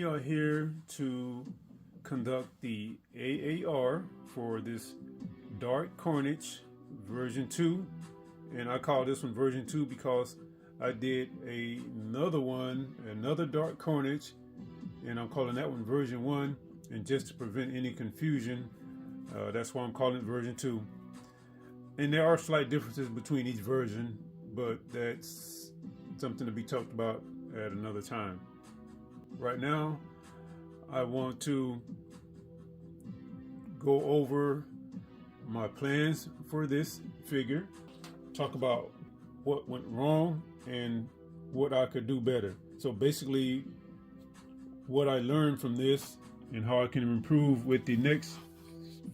are here to conduct the AAR for this dark carnage version 2, and I call this one version 2 because I did another dark carnage, and I'm calling that one version 1, and just to prevent any confusion, that's why I'm calling it version 2. And there are slight differences between each version, but that's something to be talked about at another time. Right now, I want to go over my plans for this figure, talk about what went wrong and what I could do better. So basically, what I learned from this and how I can improve with the next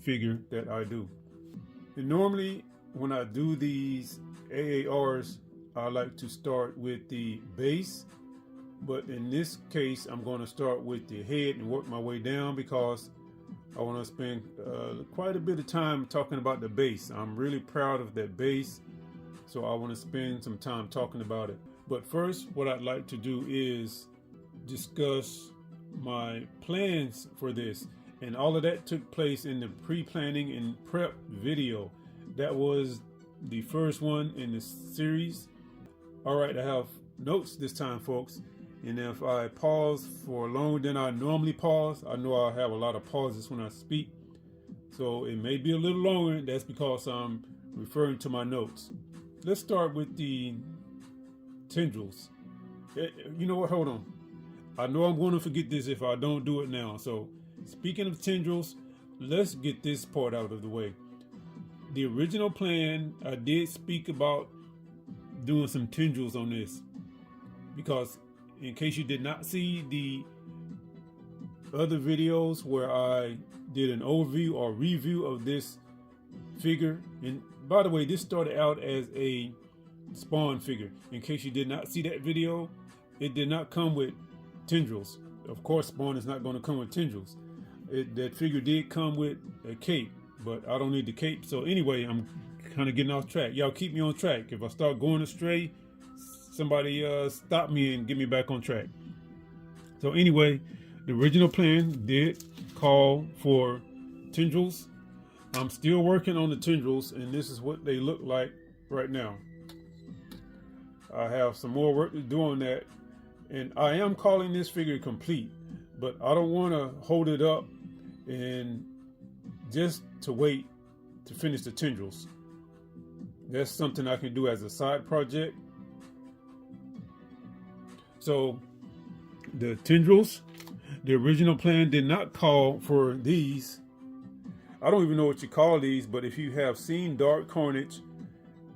figure that I do. And normally, when I do these AARs, I like to start with the base, but in this case, I'm going to start with the head and work my way down because I want to spend quite a bit of time talking about the base. I'm really proud of that base, so I want to spend some time talking about it. But first, what I'd like to do is discuss my plans for this, and all of that took place in the pre-planning and prep video. That was the first one in the series. All right, I have notes this time, folks, and if I pause for longer than I normally pause, I know I have a lot of pauses when I speak, so it may be a little longer. That's because I'm referring to my notes. Let's start with the tendrils. You know what, hold on. I know I'm going to forget this if I don't do it now. So speaking of tendrils, let's get this part out of the way. The original plan, I did speak about doing some tendrils on this, because in case you did not see the other videos where I did an overview or review of this figure, and by the way, this started out as a Spawn figure. In case you did not see that video, it did not come with tendrils. Of course, Spawn is not going to come with tendrils. That figure did come with a cape, but I don't need the cape. So anyway, I'm kind of getting off track. Y'all keep me on track. If I start going astray, somebody stop me and get me back on track. So anyway, the original plan did call for tendrils. I'm still working on the tendrils, and this is what they look like right now. I have some more work to do on that, and I am calling this figure complete, but I don't want to hold it up and just to wait to finish the tendrils. That's something I can do as a side project. So the tendrils, the original plan did not call for these. I don't even know what you call these, but if you have seen Dark Carnage,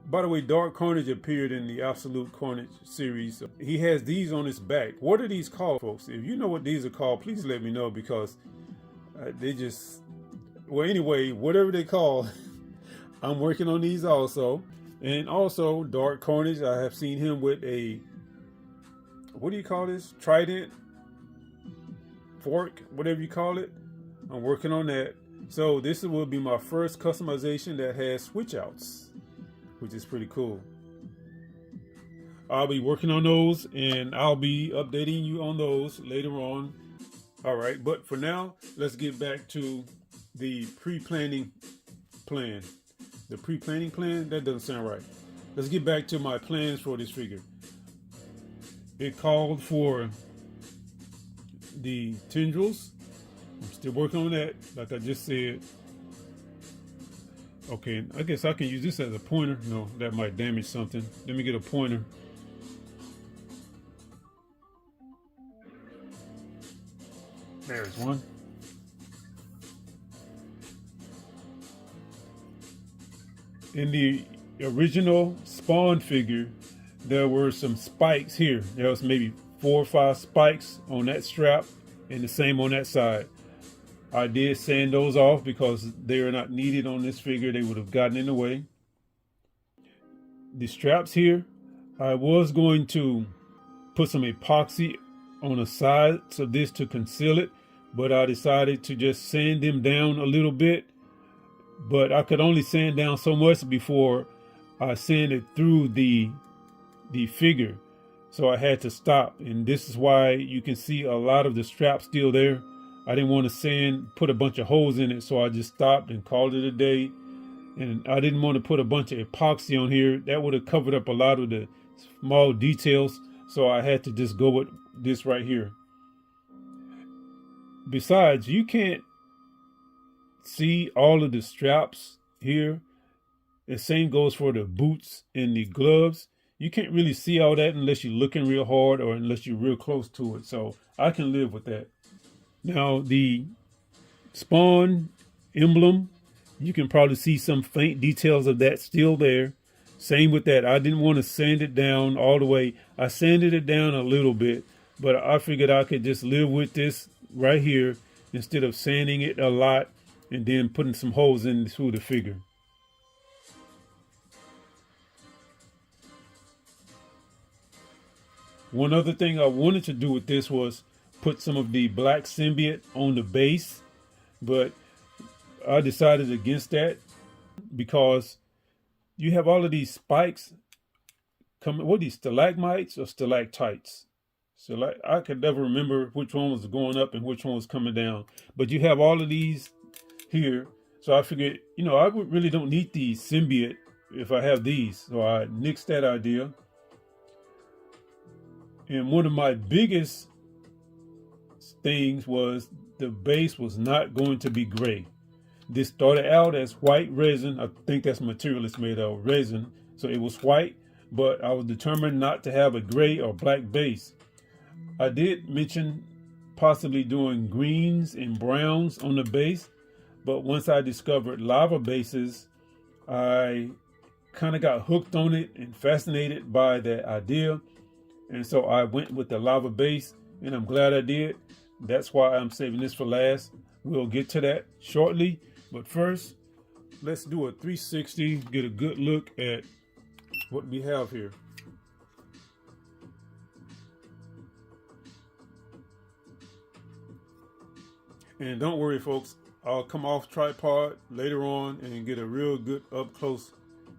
by the way, Dark Carnage appeared in the Absolute Carnage series. He has these on his back. What are these called, folks? If you know what these are called, please let me know, because they just, well, anyway, whatever they call, I'm working on these also. And also Dark Carnage, I have seen him with a, what do you call this? Trident, fork, whatever you call it. I'm working on that. So this will be my first customization that has switch outs, which is pretty cool. I'll be working on those, and I'll be updating you on those later on. All right, but for now, let's get back to the pre-planning plan. The pre-planning plan? That doesn't sound right. Let's get back to my plans for this figure. It called for the tendrils. I'm still working on that, like I just said. Okay, I guess I can use this as a pointer. No, that might damage something. Let me get a pointer. There's one. In the original Spawn figure, there were some spikes here. There was maybe 4 or 5 spikes on that strap, and the same on that side. I did sand those off because they are not needed on this figure. They would have gotten in the way. The straps here, I was going to put some epoxy on the sides of this to conceal it, but I decided to just sand them down a little bit. But I could only sand down so much before I sanded through the figure. So I had to stop, and this is why you can see a lot of the straps still there. I didn't want to put a bunch of holes in it, so I just stopped and called it a day. And I didn't want to put a bunch of epoxy on here. That would have covered up a lot of the small details, so I had to just go with this right here. Besides, you can't see all of the straps here. The same goes for the boots and the gloves. You can't really see all that unless you're looking real hard or unless you're real close to it. So I can live with that. Now the Spawn emblem, you can probably see some faint details of that still there. Same with that. I didn't want to sand it down all the way. I sanded it down a little bit, but I figured I could just live with this right here instead of sanding it a lot and then putting some holes in through the figure. One other thing I wanted to do with this was put some of the black symbiote on the base, but I decided against that because you have all of these spikes coming. What are these, stalagmites or stalactites? So I could never remember which one was going up and which one was coming down. But you have all of these here. So I figured, I really don't need the symbiote if I have these. So I nixed that idea. And one of my biggest things was the base was not going to be gray. This started out as white resin. I think that's material it's made of, resin. So it was white, but I was determined not to have a gray or black base. I did mention possibly doing greens and browns on the base, but once I discovered lava bases, I kind of got hooked on it and fascinated by that idea. And so I went with the lava base, and I'm glad I did. That's why I'm saving this for last. We'll get to that shortly. But first, let's do a 360, get a good look at what we have here. And don't worry, folks, I'll come off tripod later on and get a real good up close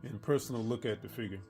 and personal look at the figure.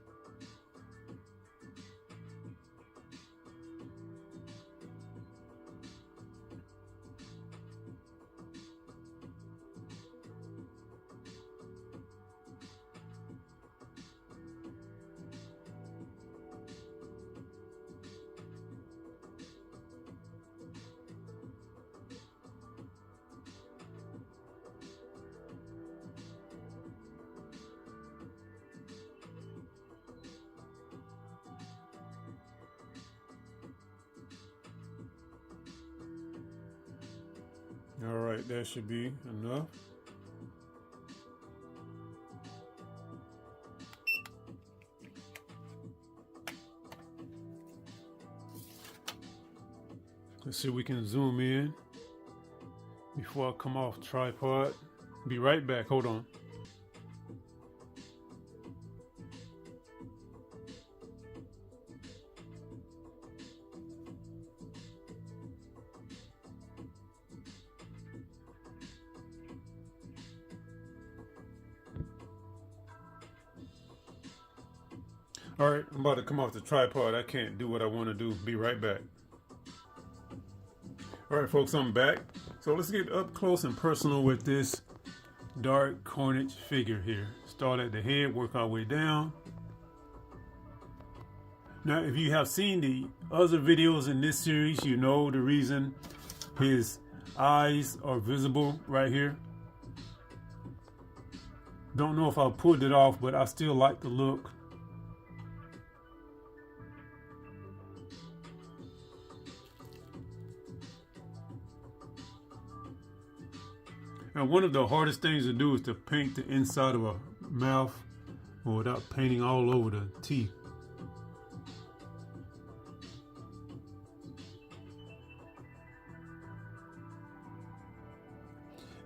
All right, that should be enough. Let's see if we can zoom in before I come off tripod. Be right back, hold on. All right, I'm about to come off the tripod. I can't do what I want to do. Be right back. All right, folks, I'm back. So let's get up close and personal with this dark Carnage figure here. Start at the head, work our way down. Now, if you have seen the other videos in this series, you know the reason his eyes are visible right here. Don't know if I pulled it off, but I still like the look. Now, one of the hardest things to do is to paint the inside of a mouth without painting all over the teeth.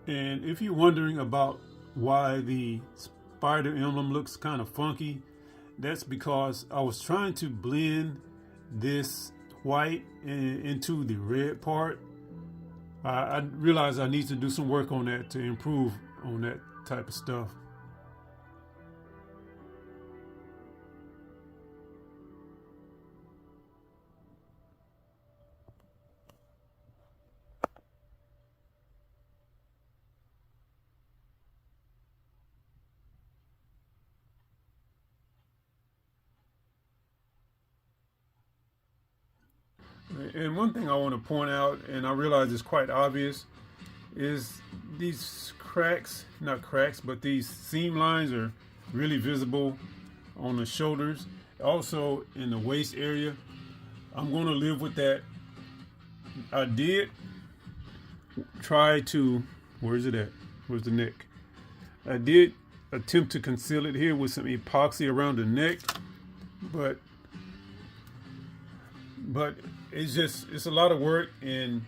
And if you're wondering about why the spider emblem looks kind of funky, that's because I was trying to blend this white into the red part. I realized I need to do some work on that to improve on that type of stuff. And one thing I want to point out, and I realize it's quite obvious, is these cracks, not cracks, but these seam lines are really visible on the shoulders, also in the waist area. I'm going to live with that. I did try to, where's it at? Where's the neck? I did attempt to conceal it here with some epoxy around the neck, but it's a lot of work, and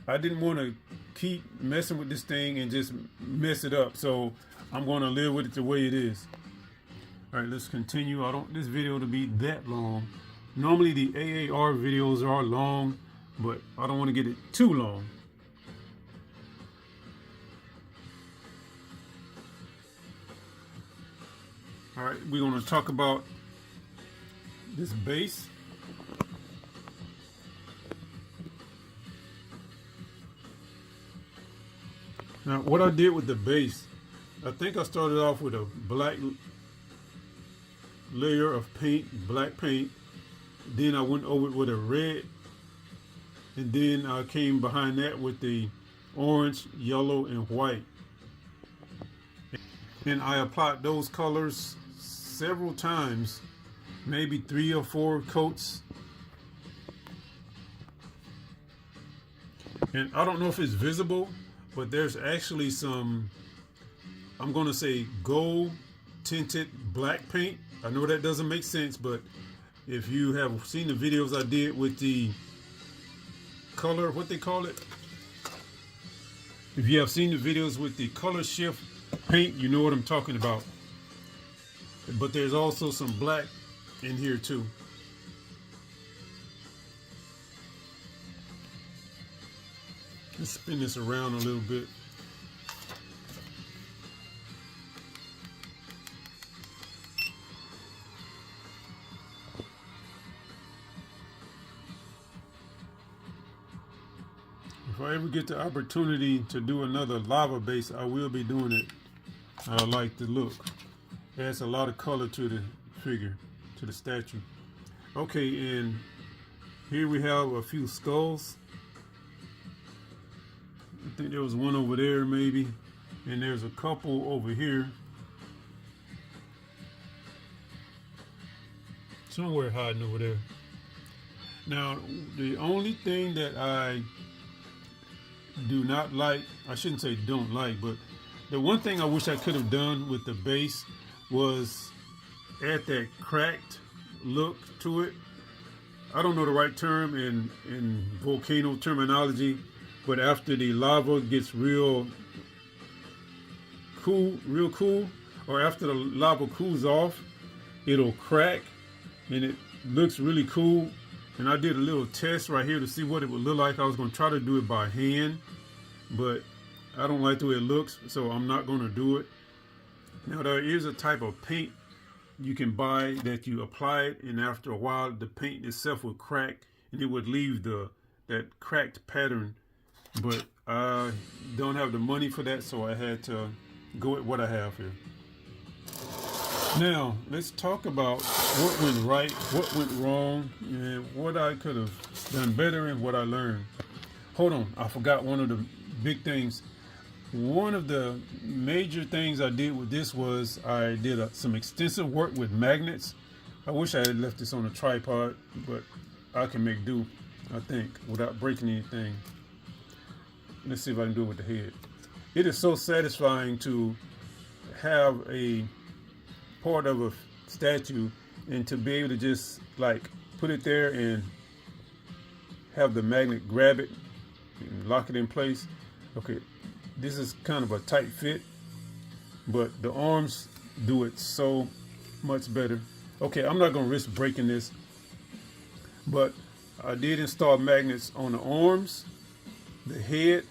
I didn't want to keep messing with this thing and just mess it up. So I'm going to live with it the way it is. All right, let's continue. I don't want this video to be that long. Normally the AAR videos are long, but I don't want to get it too long. All right, we're going to talk about this base. Now, what I did with the base, I think I started off with a black layer of paint, black paint. Then I went over it with a red. And then I came behind that with the orange, yellow, and white. And I applied those colors several times, maybe 3 or 4 coats. And I don't know if it's visible, but there's actually some, I'm going to say, gold tinted black paint. I know that doesn't make sense, but if you have seen the videos I did with the color, what they call it, if you have seen the videos with the color shift paint, you know what I'm talking about. But there's also some black in here too. Let's spin this around a little bit. If I ever get the opportunity to do another lava base, I will be doing it. I like the look. It adds a lot of color to the figure, to the statue. Okay, and here we have a few skulls. I think there was one over there maybe, and there's a couple over here. Somewhere hiding over there. Now, the only thing that I do not like, I shouldn't say don't like, but the one thing I wish I could have done with the base was add that cracked look to it. I don't know the right term in volcano terminology, but after the lava gets real cool, or after the lava cools off, it'll crack and it looks really cool. And I did a little test right here to see what it would look like. I was going to try to do it by hand, but I don't like the way it looks, so I'm not going to do it. Now, there is a type of paint you can buy that you apply it, and after a while the paint itself will crack and it would leave that cracked pattern. But I don't have the money for that, so I had to go with what I have here. Now, let's talk about what went right, what went wrong, and what I could have done better and what I learned. Hold on, I forgot one of the big things. One of the major things I did with this was I did some extensive work with magnets. I wish I had left this on a tripod, but I can make do, I think, without breaking anything. Let's see if I can do it with the head. It is so satisfying to have a part of a statue and to be able to just like put it there and have the magnet grab it and lock it in place. Okay, this is kind of a tight fit, but the arms do it so much better. Okay, I'm not going to risk breaking this, but I did install magnets on the arms, the head,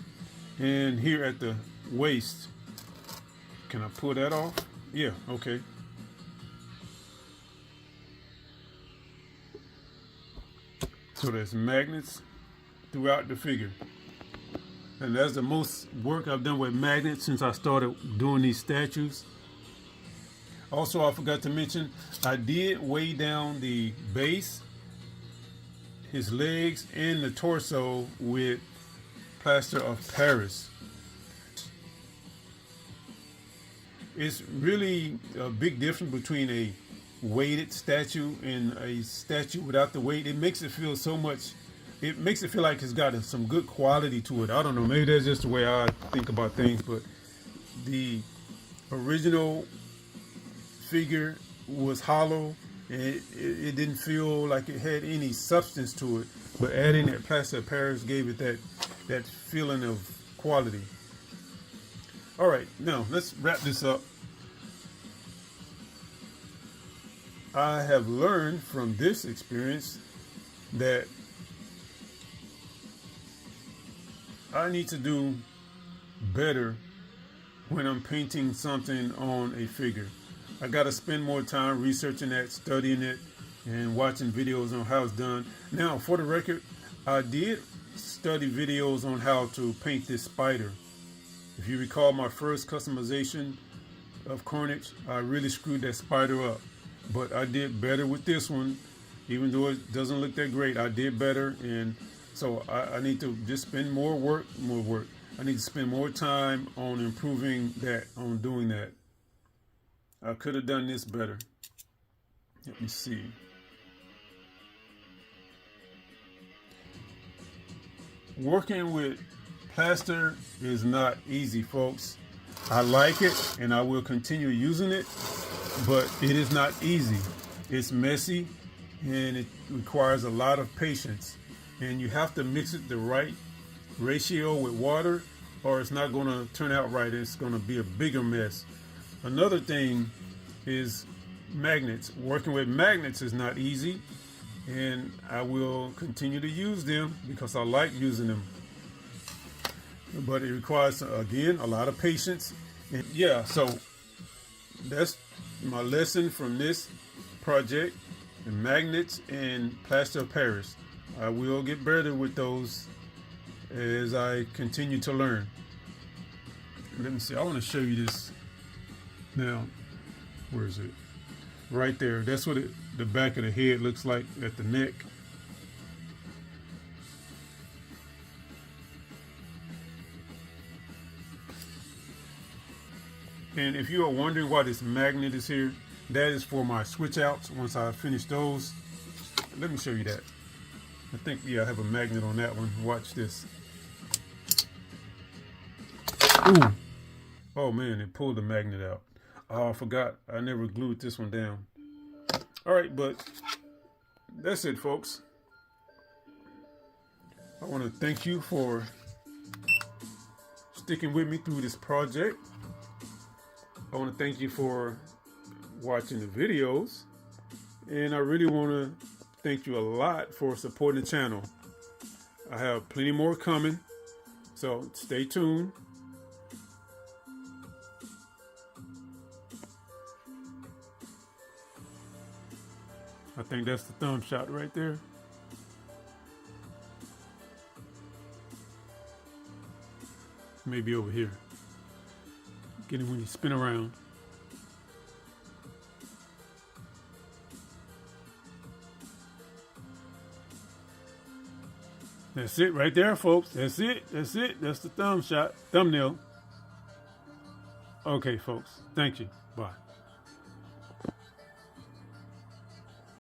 and here at the waist. Can I pull that off? Yeah, okay. So there's magnets throughout the figure. And that's the most work I've done with magnets since I started doing these statues. Also, I forgot to mention, I did weigh down the base his legs and the torso with plaster of Paris. It's really a big difference between a weighted statue and a statue without the weight. It makes it feel so much, it makes it feel like it's got some good quality to it. I don't know, maybe that's just the way I think about things, but the original figure was hollow and it didn't feel like it had any substance to it, but adding that plaster of Paris gave it that feeling of quality. All right, now let's wrap this up. I have learned from this experience that I need to do better when I'm painting something on a figure. I got to spend more time researching that, studying it, and watching videos on how it's done. Now, for the record, I did study videos on how to paint this spider. If you recall my first customization of Carnage, I really screwed that spider up. But I did better with this one, even though it doesn't look that great. I did better, and so I need to just spend more work. I need to spend more time on improving that, on doing that. I could have done this better. Let me see. Working with plaster is not easy, folks. I like it and I will continue using it, but it is not easy. It's messy and it requires a lot of patience, and you have to mix it the right ratio with water or it's not going to turn out right. It's going to be a bigger mess. Another thing is magnets. Working with magnets is not easy, and I will continue to use them because I like using them. But it requires, again, a lot of patience. And yeah, so that's my lesson from this project, the magnets and plaster of Paris. I will get better with those as I continue to learn. Let me see, I want to show you this now. Where is it? Right there. That's what the back of the head looks like at the neck. And if you are wondering why this magnet is here, that is for my switch outs. Once I finish those, let me show you that. I think, yeah, I have a magnet on that one. Watch this. Ooh. Oh man, it pulled the magnet out. Oh, I forgot. I never glued this one down. All right, but that's it, folks. I want to thank you for sticking with me through this project. I want to thank you for watching the videos. And I really want to thank you a lot for supporting the channel. I have plenty more coming, so stay tuned. I think that's the thumb shot right there. Maybe over here. Get it when you spin around. That's it right there, folks. That's it. That's it. That's the thumb shot. Thumbnail. Okay, folks. Thank you. Bye.